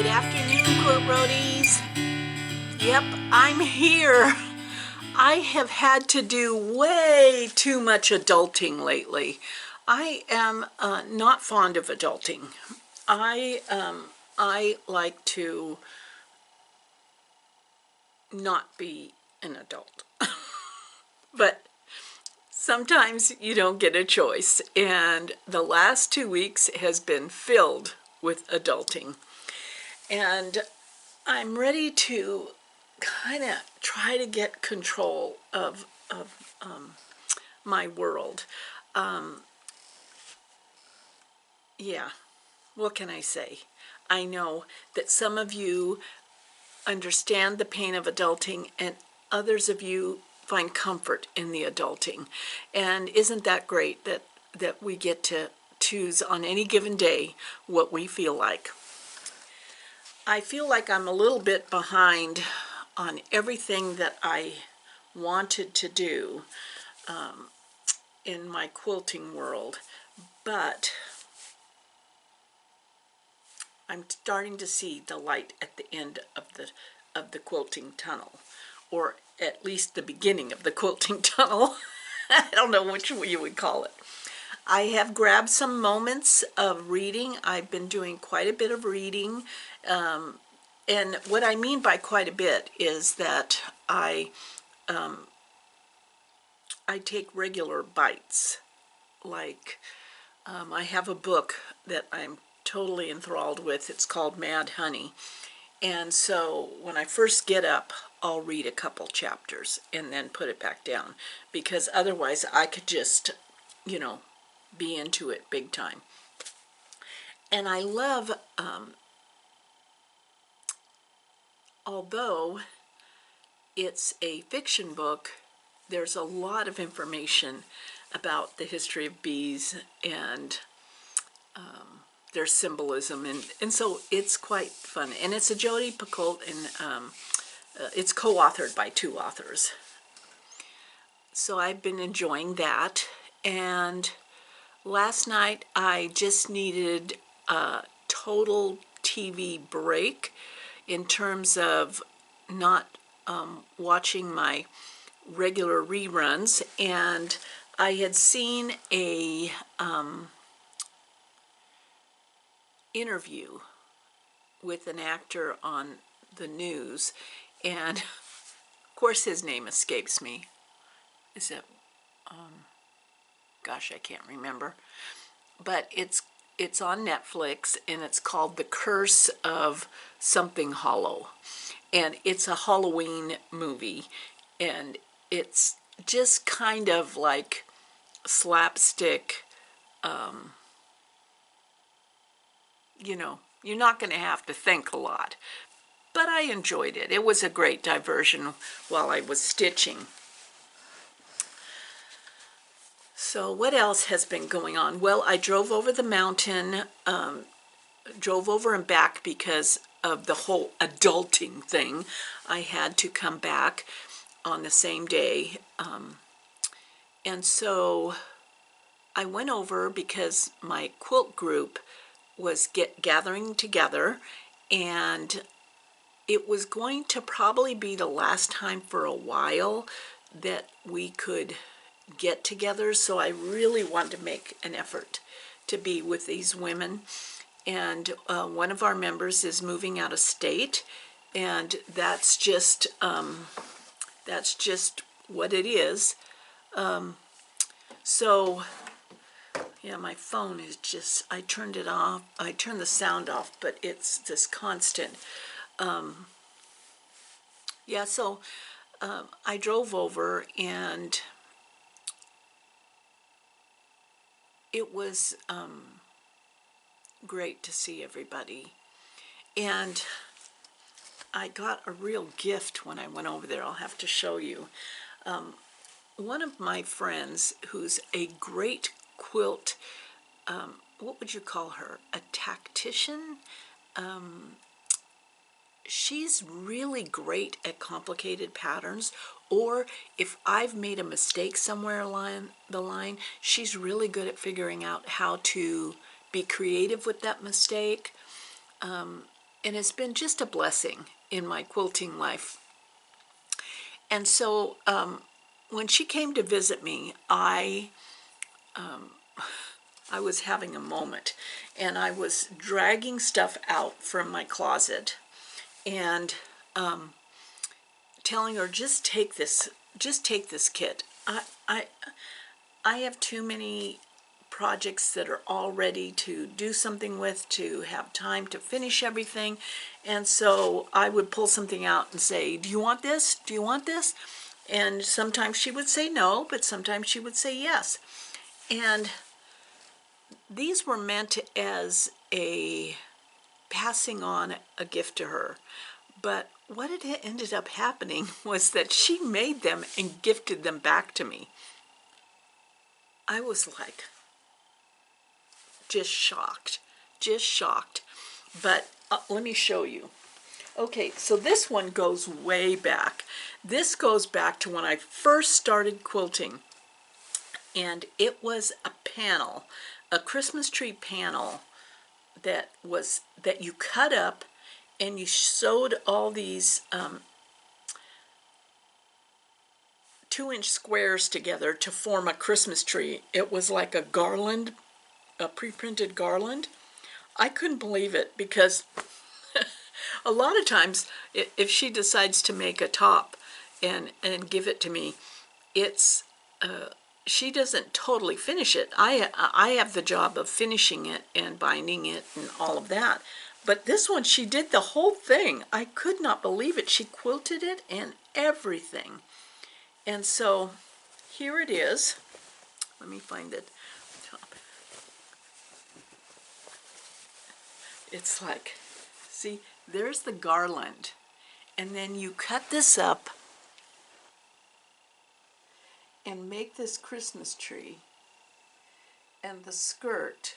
Good afternoon, Quilt Roadies. Yep, I'm here. I have had to do way too much adulting lately. I am not fond of adulting. I like to not be an adult. But sometimes you don't get a choice, and the last 2 weeks has been filled with adulting. And I'm ready to kind of try to get control of my world. Yeah, what can I say? I know that some of you understand the pain of adulting, and others of you find comfort in the adulting. And isn't that great that we get to choose on any given day what we feel like? I feel like I'm a little bit behind on everything that I wanted to do in my quilting world, but I'm starting to see the light at the end of the quilting tunnel, or at least the beginning of the quilting tunnel. I don't know which you would call it. I have grabbed some moments of reading. I've been doing quite a bit of reading, and what I mean by quite a bit is that I take regular bites. Like, I have a book that I'm totally enthralled with. It's called Mad Honey. And so when I first get up, I'll read a couple chapters and then put it back down, because otherwise I could just, be into it big time. And I love, although it's a fiction book, there's a lot of information about the history of bees and their symbolism, and so it's quite fun. And it's a Jodi Picoult, and it's co-authored by 2 authors. So I've been enjoying that. And last night I just needed a total TV break in terms of not watching my regular reruns, and I had seen a interview with an actor on the news, and of course his name escapes me. Is it gosh, I can't remember, but it's on Netflix, and it's called The Curse of Something Hollow, and it's a Halloween movie, and it's just kind of like slapstick. You're not going to have to think a lot, but I enjoyed it. It was a great diversion while I was stitching. So what else has been going on? Well, I drove over the mountain, drove over and back because of the whole adulting thing. I had to come back on the same day. And so I went over because my quilt group was gathering together, and it was going to probably be the last time for a while that we could get together, so I really wanted to make an effort to be with these women. And one of our members is moving out of state, and that's just what it is. So yeah, my phone is just, I turned it off, I turned the sound off, but it's this constant. Yeah, so I drove over, and it was great to see everybody. And I got a real gift when I went over there. I'll have to show you. One of my friends, who's a great quilt, what would you call her? A tactician? She's really great at complicated patterns, or if I've made a mistake somewhere along the line, she's really good at figuring out how to be creative with that mistake. and it's been just a blessing in my quilting life. And so when she came to visit me, I was having a moment, and I was dragging stuff out from my closet and telling her, just take this kit. I have too many projects that are all ready to do something with, to have time to finish everything. And so I would pull something out and say, do you want this? Do you want this? And sometimes she would say no, but sometimes she would say yes. And these were meant as a passing on a gift to her. But what had ended up happening was that she made them and gifted them back to me. I was like, just shocked. But let me show you. Okay, so this one goes way back. This goes back to when I first started quilting. And it was a panel, a Christmas tree panel that you cut up, and you sewed all these 2-inch squares together to form a Christmas tree. It was like a garland, a pre-printed garland. I couldn't believe it, because a lot of times if she decides to make a top and give it to me, it's she doesn't totally finish it. I have the job of finishing it and binding it and all of that. But this one, she did the whole thing. I could not believe it. She quilted it and everything. And so here it is. Let me find it. It's like, see, there's the garland. And then you cut this up and make this Christmas tree. And the skirt.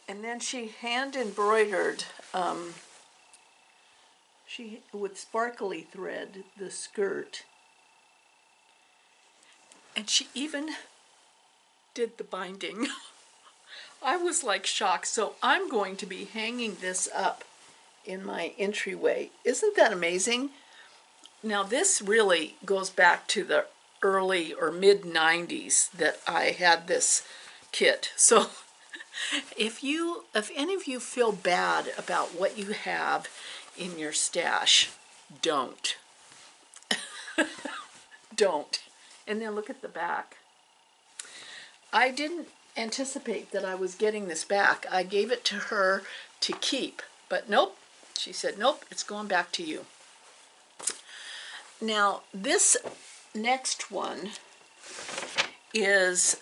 And then she hand embroidered with sparkly thread the skirt. And she even did the binding. I was like shocked. So I'm going to be hanging this up in my entryway. Isn't that amazing? Now this really goes back to the early or mid 90s that I had this kit. So if any of you feel bad about what you have in your stash, don't. Don't. And then look at the back. I didn't anticipate that I was getting this back. I gave it to her to keep, but nope. She said, nope, it's going back to you. Now, this next one is,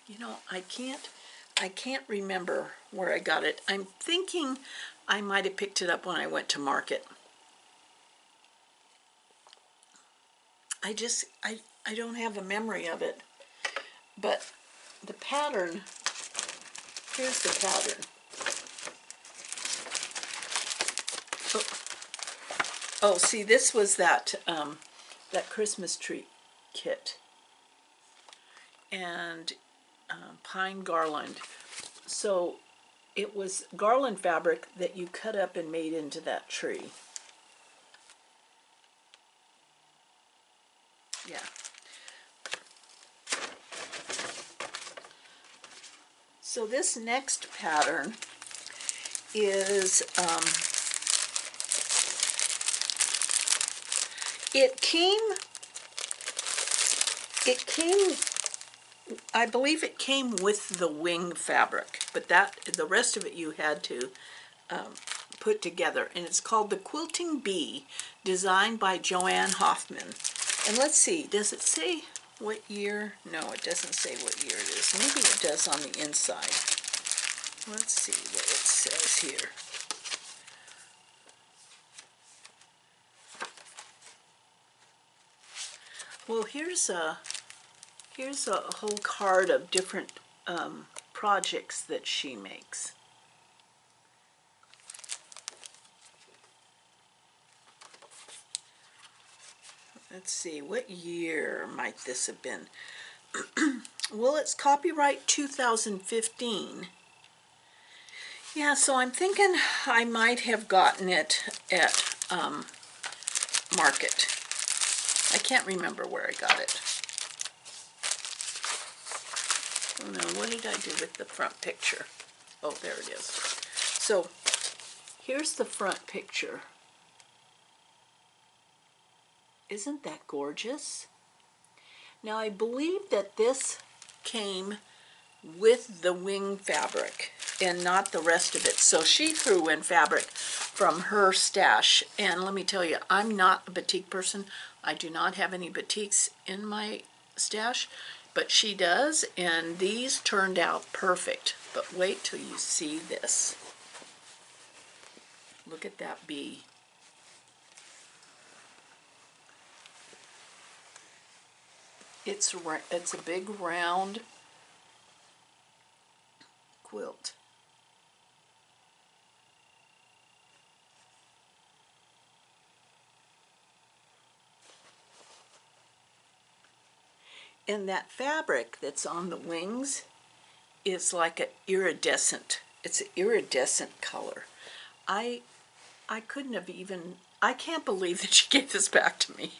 you know, I can't remember where I got it. I'm thinking I might have picked it up when I went to market. I don't have a memory of it. But the pattern, here's the pattern. Oh, see, this was that Christmas tree kit. And pine garland. So it was garland fabric that you cut up and made into that tree. Yeah. So this next pattern is, it came, I believe it came with the wing fabric, but the rest of it you had to put together. And it's called the Quilting Bee, designed by Joanne Hoffman. And let's see, does it say what year? No, it doesn't say what year it is. Maybe it does on the inside. Let's see what it says here. Well, here's a whole card of different projects that she makes. Let's see, what year might this have been? Well, it's copyright 2015. Yeah, so I'm thinking I might have gotten it at Market. I can't remember where I got it. Oh no, what did I do with the front picture? Oh, there it is. So here's the front picture. Isn't that gorgeous? Now I believe that this came with the wing fabric and not the rest of it. So she threw in fabric from her stash. And let me tell you, I'm not a batik person. I do not have any batiks in my stash, but she does, and these turned out perfect. But wait till you see this. Look at that bee. It's a big round quilt. And that fabric that's on the wings is like an iridescent. It's an iridescent color. I couldn't have even, I can't believe that she gave this back to me.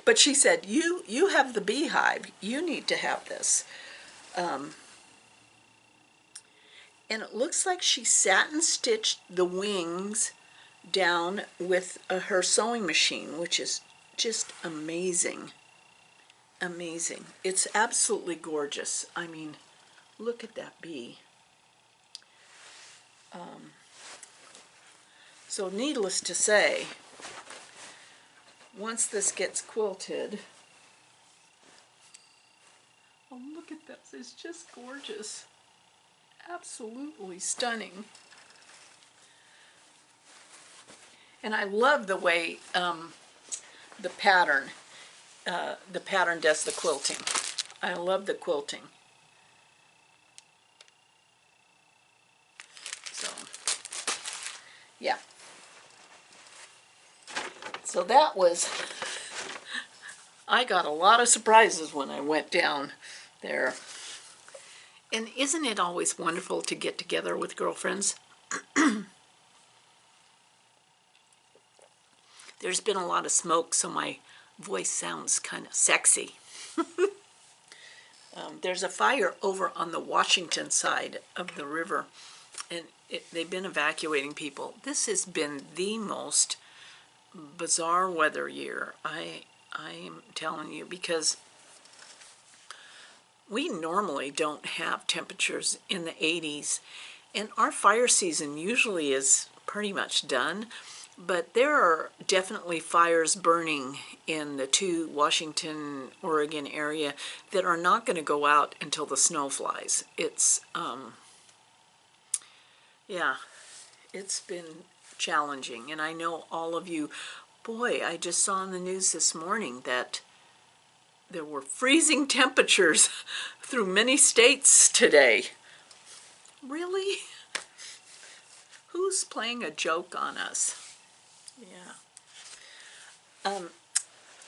But she said, you have the beehive. You need to have this. And it looks like she satin stitched the wings down with her sewing machine, which is just amazing. Amazing. It's absolutely gorgeous. I mean, look at that bee. So needless to say, once this gets quilted, oh, look at this. It's just gorgeous. Absolutely stunning. And I love the way the pattern does the quilting. I love the quilting. So, yeah. So that was, I got a lot of surprises when I went down there. And isn't it always wonderful to get together with girlfriends? There's been a lot of smoke, so my voice sounds kind of sexy. There's a fire over on the Washington side of the river, and they've been evacuating people. This has been the most bizarre weather year, I am telling you, because we normally don't have temperatures in the 80s, and our fire season usually is pretty much done, but there are definitely fires burning in the two Washington, Oregon area that are not going to go out until the snow flies. It's, yeah, it's been challenging, and I know all of you, boy, I just saw in the news this morning that there were freezing temperatures through many states today. Really? Who's playing a joke on us? Yeah.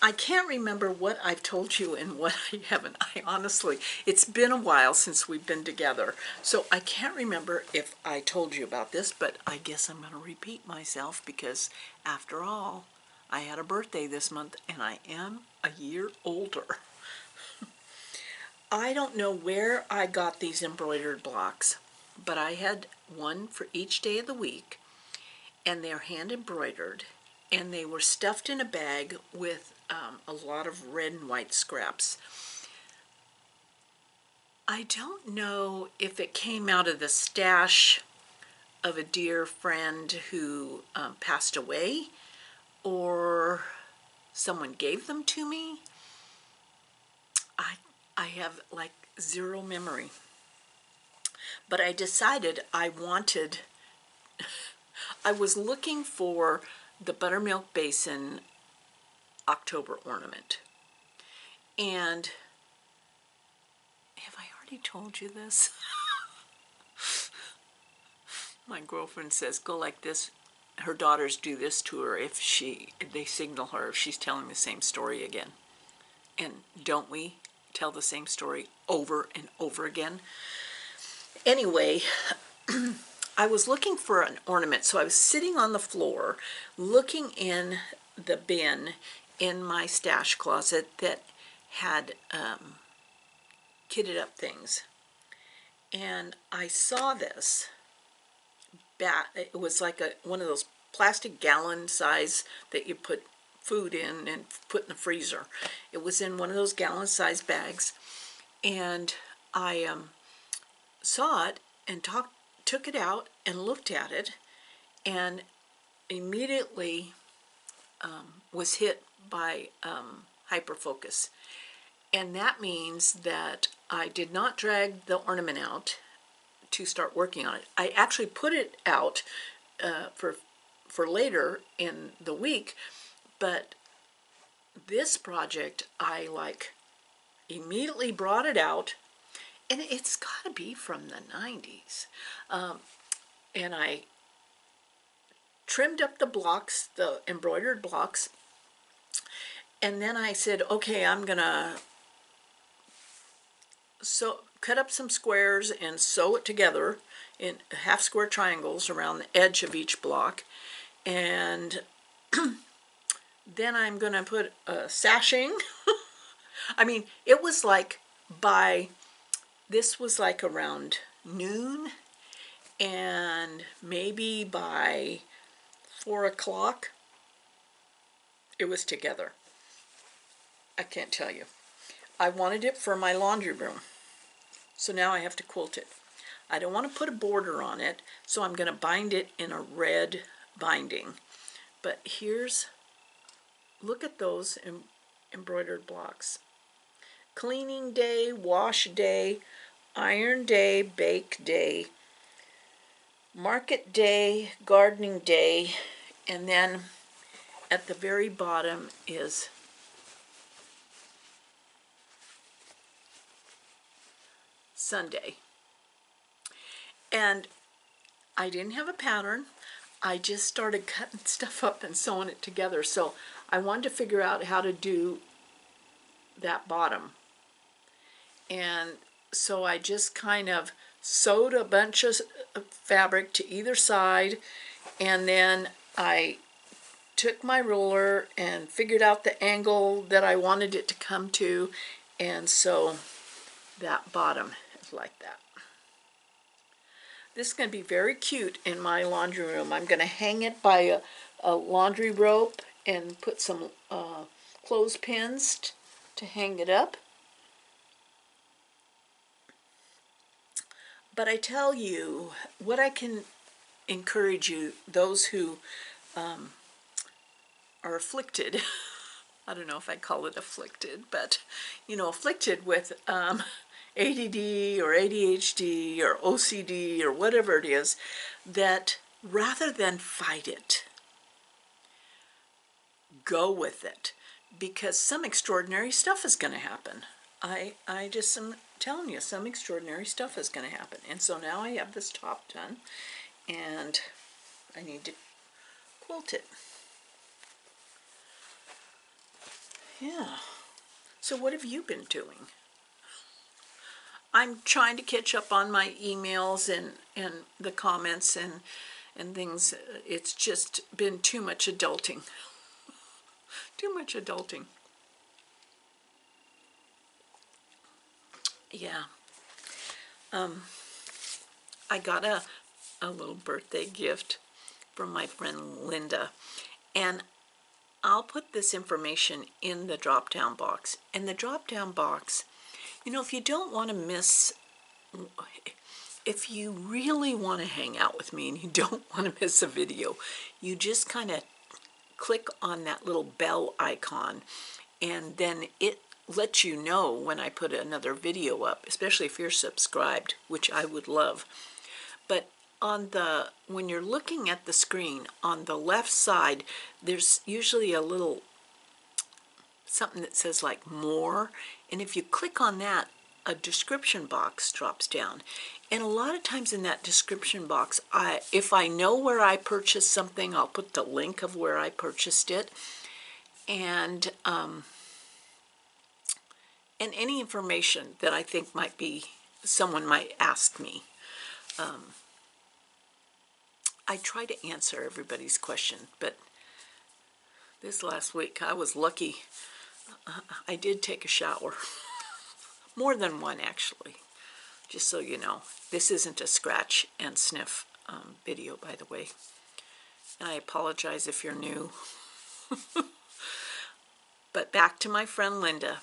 I can't remember what I've told you and what I haven't. I honestly, it's been a while since we've been together, so I can't remember if I told you about this, but I guess I'm going to repeat myself because, after all, I had a birthday this month and I am a year older. I don't know where I got these embroidered blocks, but I had one for each day of the week, and they're hand embroidered, and they were stuffed in a bag with a lot of red and white scraps. I don't know if it came out of the stash of a dear friend who passed away, or someone gave them to me. I have like zero memory. But I decided I was looking for the buttermilk basin October ornament. And have I already told you this? My girlfriend says, go like this. Her daughters do this to her if they signal her if she's telling the same story again. And don't we tell the same story over and over again? Anyway, I was looking for an ornament, so I was sitting on the floor looking in the bin in my stash closet that had kitted up things. And I saw this bat. It was like one of those plastic gallon size that you put food in and put in the freezer. It was in one of those gallon size bags, and I saw it and took it out and looked at it, and immediately was hit by hyperfocus. And that means that I did not drag the ornament out to start working on it. I actually put it out for later in the week, but this project I immediately brought it out, and it's got to be from the 90s. And I trimmed up the blocks, the embroidered blocks, and then I said, okay, I'm gonna cut up some squares and sew it together in half square triangles around the edge of each block, and then I'm gonna put a sashing. I mean, it was like this was like around noon, and maybe by 4 o'clock it was together. I can't tell you. I wanted it for my laundry room, so now I have to quilt it. I don't want to put a border on it, so I'm going to bind it in a red binding. But look at those embroidered blocks. Cleaning day, wash day, iron day, bake day, market day, gardening day, and then at the very bottom is Sunday. And I didn't have a pattern. I just started cutting stuff up and sewing it together. So I wanted to figure out how to do that bottom. And so I just kind of sewed a bunch of fabric to either side, and then I took my ruler and figured out the angle that I wanted it to come to, and so that bottom is like that. This is going to be very cute in my laundry room. I'm going to hang it by a laundry rope and put some clothespins to hang it up. But I tell you, what I can encourage you, those who are afflicted, I don't know if I call it afflicted, but, afflicted with ADD or ADHD or OCD or whatever it is, that rather than fight it, go with it, because some extraordinary stuff is going to happen. I just am telling you, some extraordinary stuff is going to happen. And so now I have this top done, and I need to quilt it. Yeah. So what have you been doing? I'm trying to catch up on my emails and the comments and things. It's just been too much adulting. Too much adulting. Yeah. I got a little birthday gift from my friend Linda, and I'll put this information in the drop-down box. And the drop-down box, if you don't want to miss, if you really want to hang out with me and you don't want to miss a video, you just kind of click on that little bell icon, and then it lets you know when I put another video up, especially if you're subscribed, which I would love. But when you're looking at the screen, on the left side, there's usually a little something that says like more, and if you click on that, a description box drops down. And a lot of times in that description box, if I know where I purchased something, I'll put the link of where I purchased it, and any information that I think someone might ask me. I try to answer everybody's question, but this last week I was lucky. I did take a shower. More than one, actually. Just so you know. This isn't a scratch and sniff video, by the way. And I apologize if you're new. But back to my friend Linda.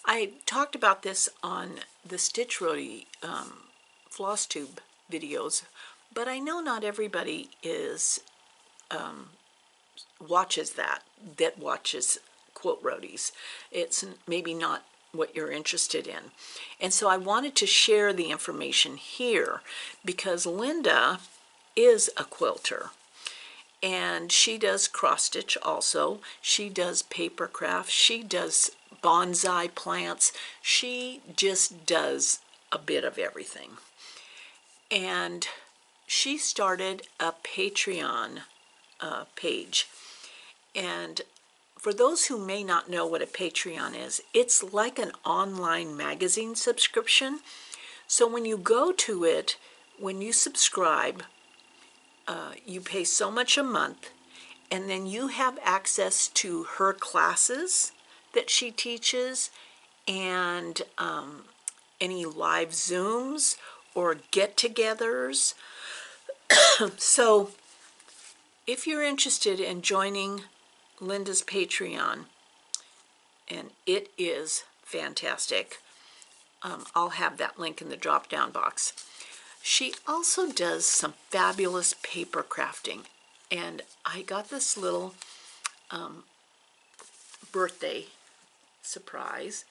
I talked about this on the Stitch Roadie floss tube videos, but I know not everybody watches that watches Quote Roadies. It's maybe not what you're interested in. And so I wanted to share the information here because Linda is a quilter. And she does cross stitch also. She does paper craft. She does bonsai plants. She just does a bit of everything. And she started a Patreon page. And for those who may not know what a Patreon is, it's like an online magazine subscription. So when you go to it, when you subscribe, you pay so much a month, and then you have access to her classes that she teaches and any live Zooms or get-togethers. So if you're interested in joining Linda's Patreon, and it is fantastic, I'll have that link in the drop-down box. She also does some fabulous paper crafting, and I got this little birthday surprise,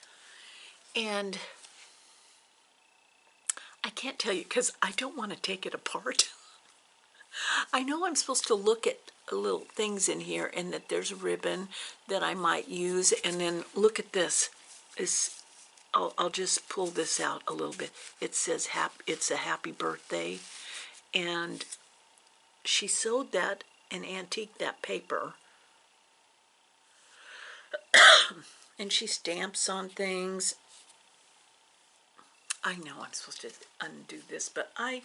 and I can't tell you because I don't want to take it apart. I know I'm supposed to look at little things in here and that there's a ribbon that I might use, and then look at this. I'll just pull this out a little bit. It says it's a happy birthday, and she sewed that and antiqued that paper, and she stamps on things. I know I'm supposed to undo this, but I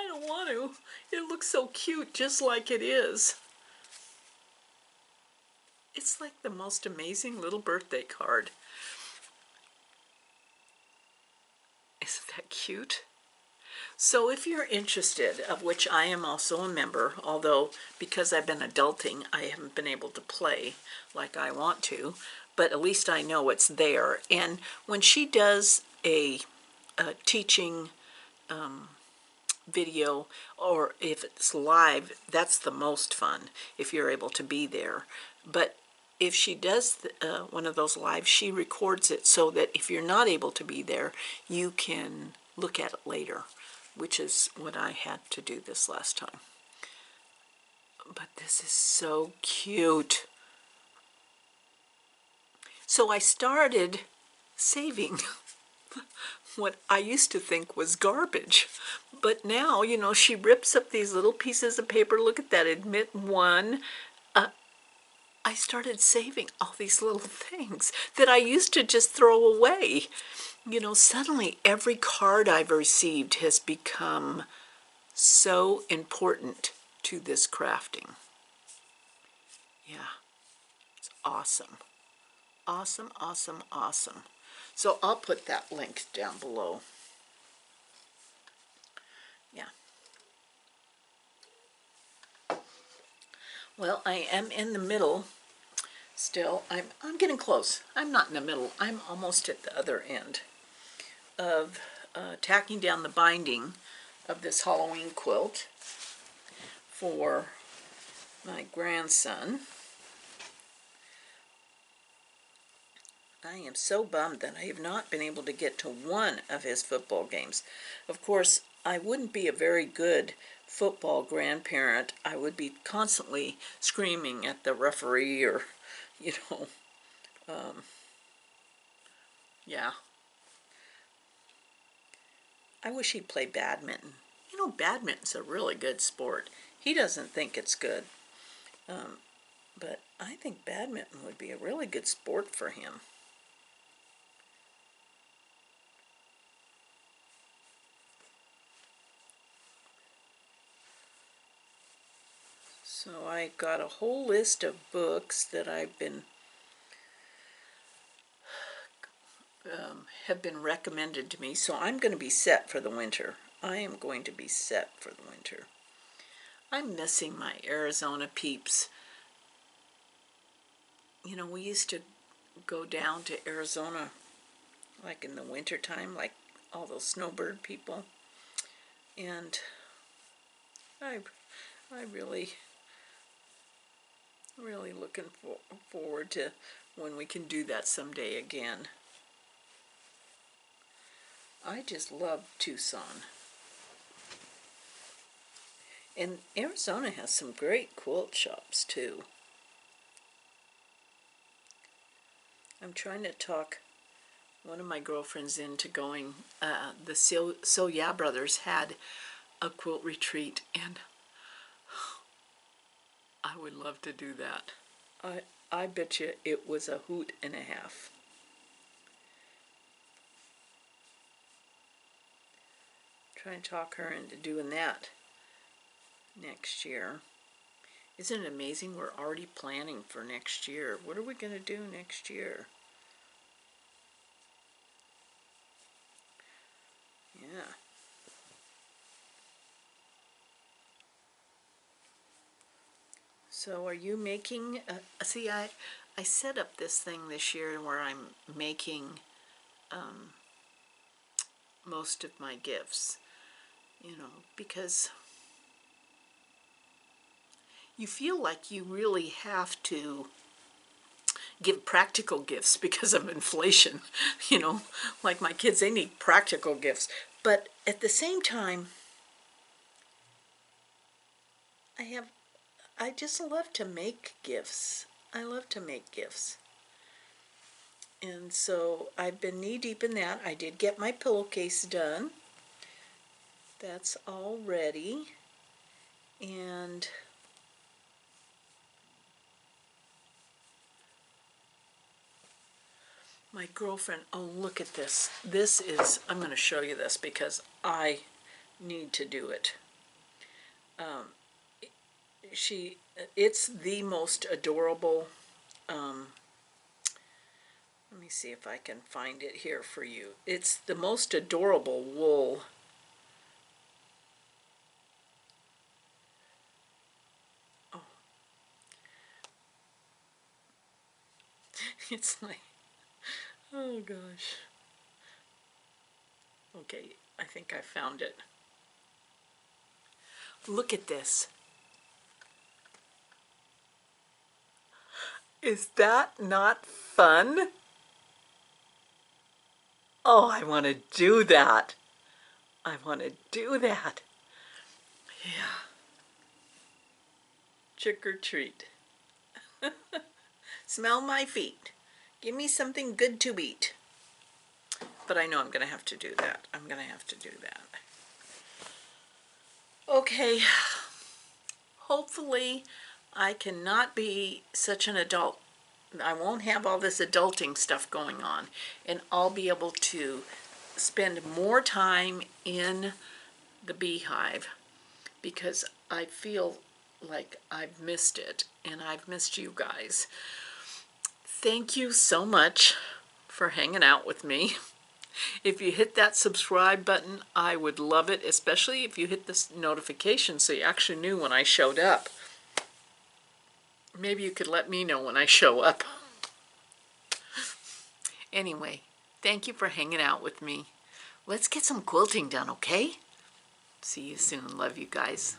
don't want to. It looks so cute just like it is. It's like the most amazing little birthday card. Isn't that cute? So if you're interested, of which I am also a member, although because I've been adulting, I haven't been able to play like I want to, but at least I know it's there. And when she does a teaching video, or if it's live, that's the most fun if you're able to be there. But if she does one of those live, she records it so that if you're not able to be there, you can look at it later, which is what I had to do this last time. But this is so cute. So I started saving what I used to think was garbage. But now, you know, she rips up these little pieces of paper. Look at that, admit one. I started saving all these little things that I used to just throw away. You know, suddenly every card I've received has become so important to this crafting. Yeah, it's awesome. Awesome, awesome, awesome. So I'll put that link down below. Yeah. Well, I am in the middle still. I'm getting close. I'm not in the middle. I'm almost at the other end of tacking down the binding of this Halloween quilt for my grandson. I am so bummed that I have not been able to get to one of his football games. Of course, I wouldn't be a very good football grandparent. I would be constantly screaming at the referee, or, you know, yeah. I wish he'd play badminton. You know, badminton's a really good sport. He doesn't think it's good, but I think badminton would be a really good sport for him. So I got a whole list of books that have been recommended to me, so I'm going to be set for the winter. I am going to be set for the winter. I'm missing my Arizona peeps. You know, we used to go down to Arizona like in the winter time, like all those snowbird people. And I really looking forward to when we can do that someday again. I just love Tucson. And Arizona has some great quilt shops too. I'm trying to talk one of my girlfriends into going. The So Yeah brothers had a quilt retreat, and I would love to do that. I bet you it was a hoot and a half. Try and talk her into doing that next year. Isn't it amazing? We're already planning for next year. What are we going to do next year? Yeah. So are you making, see, I set up this thing this year where I'm making most of my gifts, you know, because you feel like you really have to give practical gifts because of inflation, you know, like my kids, they need practical gifts. But at the same time, I just love to make gifts. I love to make gifts. And so I've been knee deep in that. I did get my pillowcase done. That's all ready. And my girlfriend, oh, look at this. This is, I'm going to show you this because I need to do it. It's the most adorable, let me see if I can find it here for you. It's the most adorable wool. Oh, it's like, oh gosh. Okay, I think I found it. Look at this. Is that not fun? Oh, I want to do that. I want to do that. Yeah. Trick or treat. Smell my feet. Give me something good to eat. But I know I'm going to have to do that. I'm going to have to do that. Okay. Hopefully I cannot be such an adult. I won't have all this adulting stuff going on. And I'll be able to spend more time in the beehive because I feel like I've missed it, and I've missed you guys. Thank you so much for hanging out with me. If you hit that subscribe button, I would love it, especially if you hit this notification so you actually knew when I showed up. Maybe you could let me know when I show up. Anyway, thank you for hanging out with me. Let's get some quilting done, okay? See you soon. Love you guys.